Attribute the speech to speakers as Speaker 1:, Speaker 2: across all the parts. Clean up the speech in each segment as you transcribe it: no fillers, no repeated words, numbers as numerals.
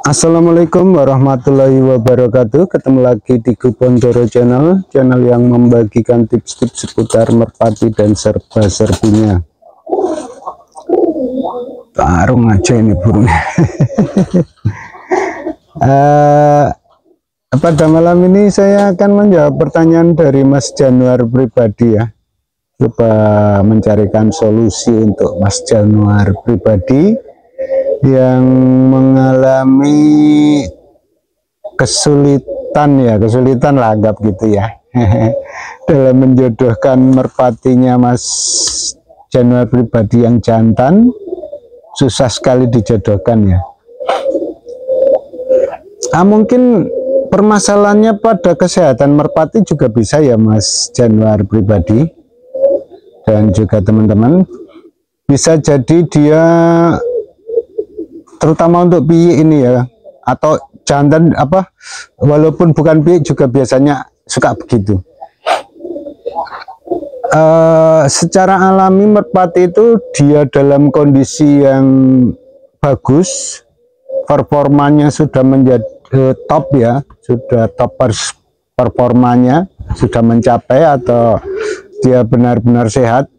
Speaker 1: Assalamualaikum warahmatullahi wabarakatuh. Ketemu lagi di Gubondoro Channel yang membagikan tips-tips seputar merpati dan serba-serbinya. Tarung aja ini burungnya. Pada malam ini saya akan menjawab pertanyaan dari Mas Januar pribadi ya. Coba mencarikan solusi untuk Mas Januar pribadi yang mengalami kesulitan lah anggap gitu ya dalam menjodohkan merpatinya Mas Januar pribadi yang jantan. Susah sekali dijodohkan ya. Mungkin permasalahannya pada kesehatan merpati juga bisa ya Mas Januar pribadi dan juga teman-teman. Bisa jadi dia terutama untuk piik ini ya, atau jantan walaupun bukan piik juga biasanya suka begitu. Secara alami merpati itu dia dalam kondisi yang bagus, performanya sudah menjadi top ya, sudah top performanya sudah mencapai atau dia benar-benar sehat,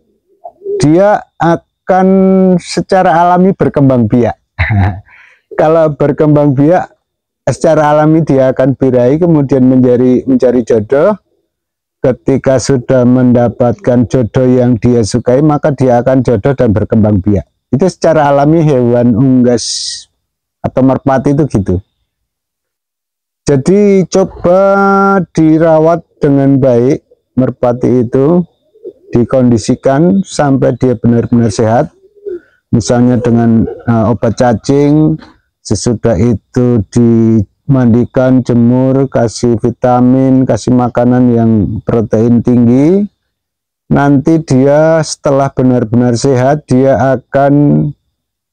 Speaker 1: dia akan secara alami berkembang biak. Kalau berkembang biak secara alami dia akan birahi, kemudian mencari jodoh. Ketika sudah mendapatkan jodoh yang dia sukai, maka dia akan jodoh dan berkembang biak. Itu secara alami hewan unggas atau merpati itu gitu. Jadi coba dirawat dengan baik merpati itu, dikondisikan sampai dia benar-benar sehat. Misalnya dengan obat cacing, sesudah itu dimandikan, jemur, kasih vitamin, kasih makanan yang protein tinggi. Nanti dia setelah benar-benar sehat, dia akan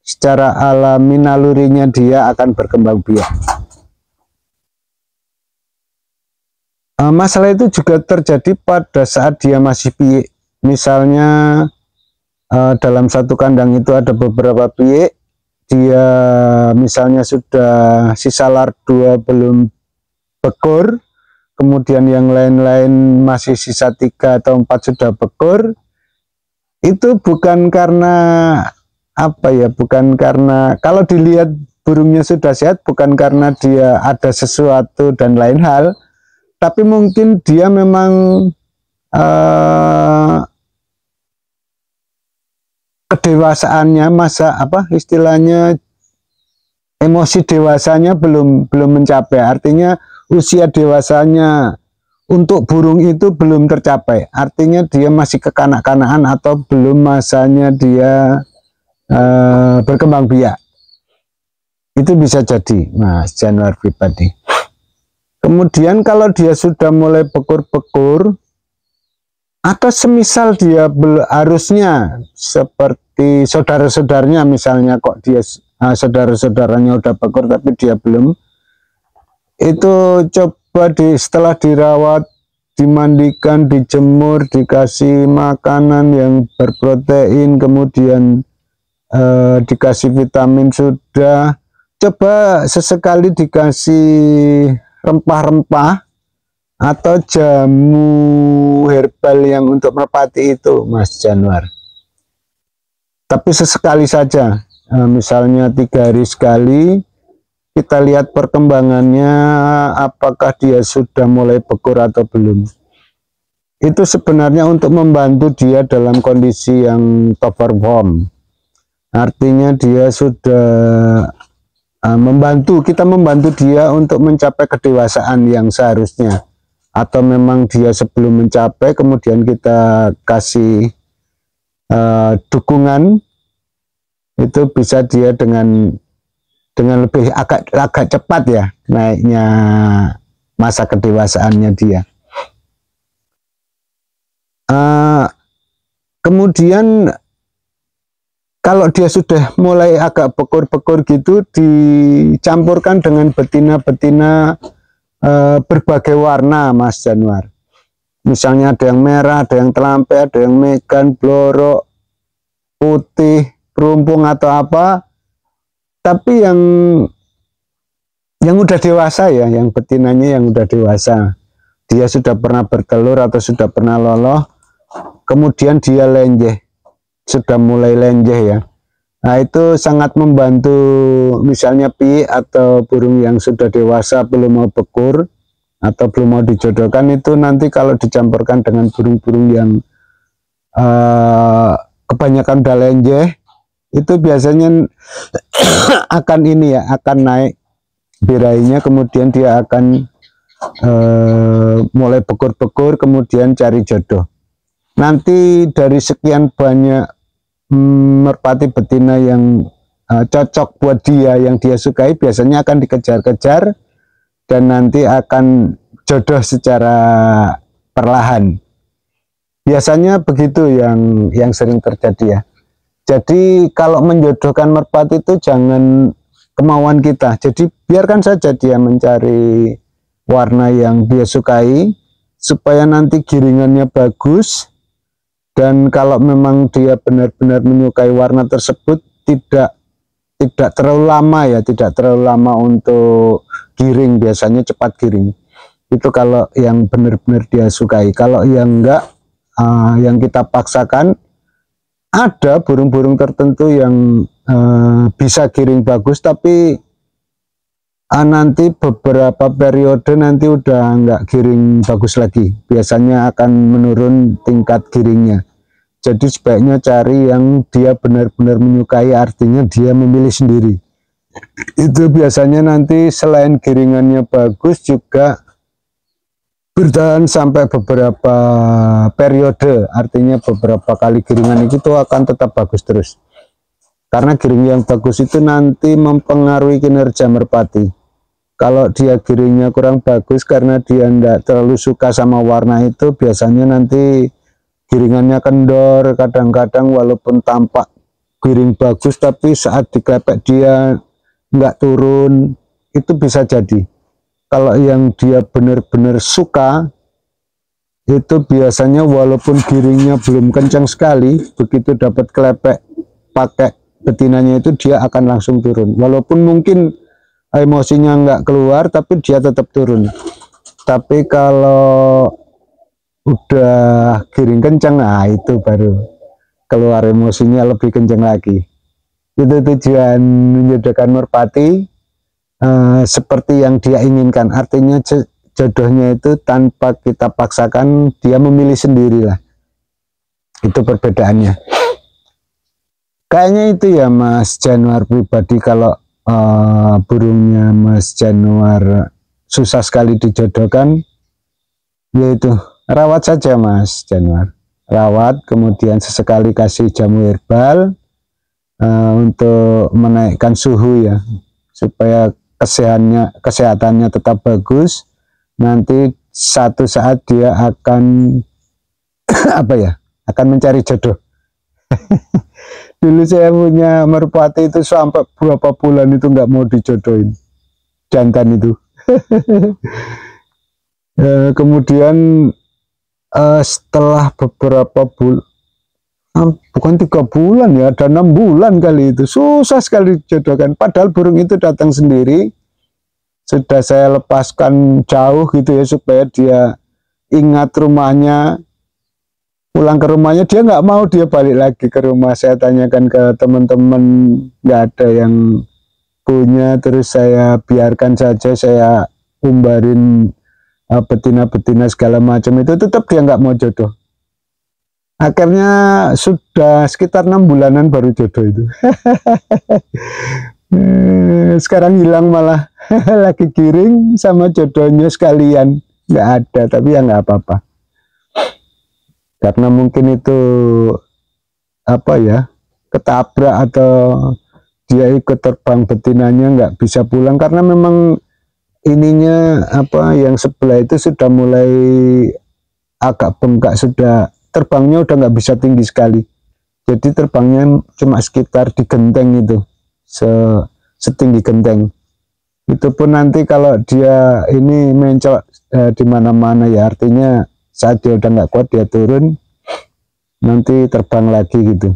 Speaker 1: secara alami nalurinya dia akan berkembang biak. Masalah itu juga terjadi pada saat dia masih piik. Misalnya dalam satu kandang itu ada beberapa piik, dia misalnya sudah sisa lar 2 belum bekur, kemudian yang lain-lain masih sisa 3 atau 4 sudah bekur. Itu bukan karena bukan karena, kalau dilihat burungnya sudah sehat, bukan karena dia ada sesuatu dan lain hal, tapi mungkin dia memang kedewasaannya, istilahnya emosi dewasanya belum mencapai. Artinya usia dewasanya untuk burung itu belum tercapai. Artinya dia masih kekanak-kanakan atau belum masanya dia berkembang biak. Itu bisa jadi Mas Januar pribadi. Kemudian kalau dia sudah mulai bekur-bekur, atau semisal dia harusnya seperti saudara-saudaranya, misalnya kok dia saudara-saudaranya udah bekur tapi dia belum, itu coba setelah dirawat, dimandikan, dijemur, dikasih makanan yang berprotein, kemudian dikasih vitamin, sudah coba sesekali dikasih rempah-rempah atau jamu herbal yang untuk merpati itu Mas Januar. Tapi sesekali saja, misalnya 3 hari sekali, kita lihat perkembangannya apakah dia sudah mulai bekur atau belum. Itu sebenarnya untuk membantu dia dalam kondisi yang top perform. Artinya dia sudah kita membantu dia untuk mencapai kedewasaan yang seharusnya. Atau memang dia sebelum mencapai, kemudian kita kasih dukungan, itu bisa dia dengan lebih agak cepat ya naiknya masa kedewasaannya dia. Kemudian kalau dia sudah mulai agak bekur-bekur gitu, dicampurkan dengan betina-betina berbagai warna Mas Januar. Misalnya ada yang merah, ada yang telampai, ada yang megan, blorok, putih, perumpung atau apa. Tapi yang udah dewasa ya, yang betinanya yang udah dewasa, dia sudah pernah bertelur atau sudah pernah loloh, kemudian dia lenjeh, sudah mulai lenjeh ya. Nah itu sangat membantu, misalnya pi atau burung yang sudah dewasa belum mau bekur atau belum mau dijodohkan, itu nanti kalau dicampurkan dengan burung-burung yang kebanyakan udah lenjeh, itu biasanya akan ini ya, akan naik birainya, kemudian dia akan mulai bekur-bekur, kemudian cari jodoh. Nanti dari sekian banyak merpati betina yang cocok buat dia, yang dia sukai, biasanya akan dikejar-kejar dan nanti akan jodoh secara perlahan. Biasanya begitu yang sering terjadi ya. Jadi kalau menjodohkan merpati itu jangan kemauan kita. Jadi biarkan saja dia mencari warna yang dia sukai supaya nanti giringannya bagus. Dan kalau memang dia benar-benar menyukai warna tersebut, tidak terlalu lama ya, tidak terlalu lama untuk giring, biasanya cepat giring. Itu kalau yang benar-benar dia sukai. Kalau yang enggak, yang kita paksakan, ada burung-burung tertentu yang bisa giring bagus, tapi nanti beberapa periode nanti udah nggak giring bagus lagi, biasanya akan menurun tingkat giringnya. Jadi sebaiknya cari yang dia benar-benar menyukai, artinya dia memilih sendiri. Itu biasanya nanti selain giringannya bagus juga bertahan sampai beberapa periode, artinya beberapa kali giringan itu akan tetap bagus terus. Karena giring yang bagus itu nanti mempengaruhi kinerja merpati. Kalau dia giringnya kurang bagus karena dia tidak terlalu suka sama warna itu, biasanya nanti giringannya kendor, kadang-kadang walaupun tampak giring bagus tapi saat diklepek dia nggak turun, itu bisa jadi. Kalau yang dia benar-benar suka, itu biasanya walaupun giringnya belum kencang sekali, begitu dapat kelepek pakai betinanya itu dia akan langsung turun. Walaupun mungkin emosinya nggak keluar, tapi dia tetap turun. Tapi kalau udah giring kencang, nah itu baru keluar emosinya lebih kencang lagi. Itu tujuan menjodohkan merpati, seperti yang dia inginkan, artinya jodohnya itu tanpa kita paksakan, dia memilih sendirilah. Itu perbedaannya. Kayaknya itu ya Mas Januar pribadi. Kalau burungnya Mas Januar susah sekali dijodohkan, yaitu rawat saja Mas Januar, rawat, kemudian sesekali kasih jamu herbal untuk menaikkan suhu ya, supaya kesehatannya tetap bagus. Nanti satu saat dia akan apa ya, akan mencari jodoh. Dulu saya punya merpati itu sampai berapa bulan itu nggak mau dijodohin, jantan itu. Kemudian setelah beberapa bulan, bukan 3 bulan ya, ada 6 bulan kali itu, susah sekali dijodohkan. Padahal burung itu datang sendiri, sudah saya lepaskan jauh gitu ya, supaya dia ingat rumahnya, pulang ke rumahnya dia nggak mau, dia balik lagi ke rumah. Saya tanyakan ke teman-teman, nggak ada yang punya, terus saya biarkan saja, saya umbarin betina-betina segala macam, itu tetap dia nggak mau jodoh. Akhirnya sudah sekitar 6 bulanan baru jodoh itu. Sekarang hilang malah. Lagi giring sama jodohnya sekalian, nggak ada, tapi ya nggak apa-apa. Karena mungkin itu apa ya, ketabrak atau dia ikut terbang betinanya nggak bisa pulang, karena memang ininya apa, yang sebelah itu sudah mulai agak bengkak, sudah terbangnya udah nggak bisa tinggi sekali, jadi terbangnya cuma sekitar di genteng itu, setinggi genteng. Itu pun nanti kalau dia ini mencok di mana-mana ya, artinya saat dia udah nggak kuat dia turun, nanti terbang lagi gitu.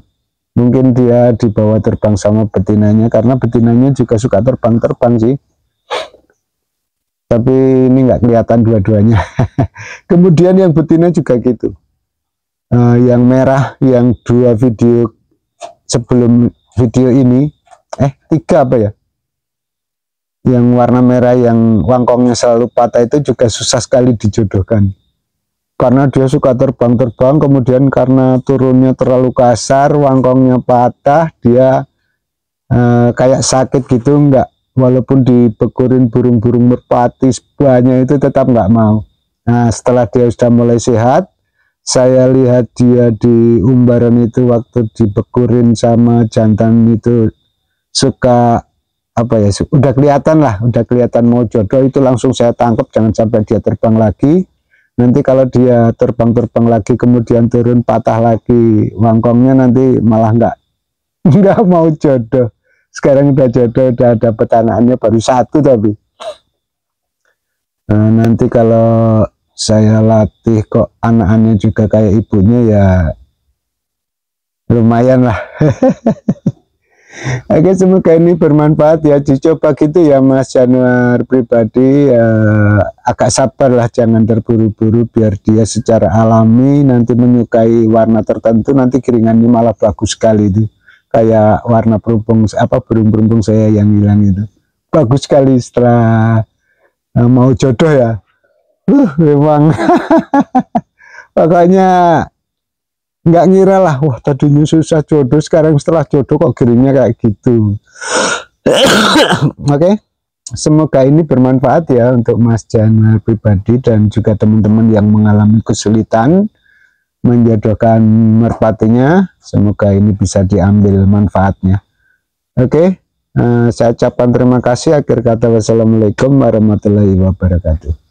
Speaker 1: Mungkin dia dibawa terbang sama betinanya, karena betinanya juga suka terbang-terbang sih. Tapi ini nggak kelihatan dua-duanya. Kemudian yang betina juga gitu. Yang merah, yang 2 video sebelum video ini, 3 apa ya? Yang warna merah yang wangkongnya selalu patah itu juga susah sekali dijodohkan. Karena dia suka terbang-terbang, kemudian karena turunnya terlalu kasar, wangkongnya patah, dia kayak sakit gitu, enggak. Walaupun dibekurin burung-burung merpati banyak itu tetap nggak mau. Nah, setelah dia sudah mulai sehat, saya lihat dia di umbaran itu waktu dibekurin sama jantan itu suka apa ya, udah kelihatan mau jodoh, itu langsung saya tangkap, jangan sampai dia terbang lagi. Nanti kalau dia terbang lagi kemudian turun patah lagi wangkongnya, nanti malah nggak mau jodoh. Sekarang udah jodoh, udah dapet anaknya baru 1 tapi. Nanti kalau saya latih kok anak-anaknya juga kayak ibunya, ya lumayan lah. Oke, semoga ini bermanfaat ya, dicoba gitu ya Mas Januar pribadi. Agak sabar lah, jangan terburu-buru, biar dia secara alami nanti menyukai warna tertentu, nanti keringannya malah bagus sekali itu. Kayak warna burung-burung saya yang hilang itu bagus sekali setelah mau jodoh ya. Memang makanya nggak ngira lah, wah tadinya susah jodoh, sekarang setelah jodoh kok giringnya kayak gitu. Oke, semoga ini bermanfaat ya untuk Mas Januar pribadi dan juga teman-teman yang mengalami kesulitan menjodohkan merpatinya. Semoga ini bisa diambil manfaatnya. Oke, saya ucapkan terima kasih. Akhir kata, wassalamualaikum warahmatullahi wabarakatuh.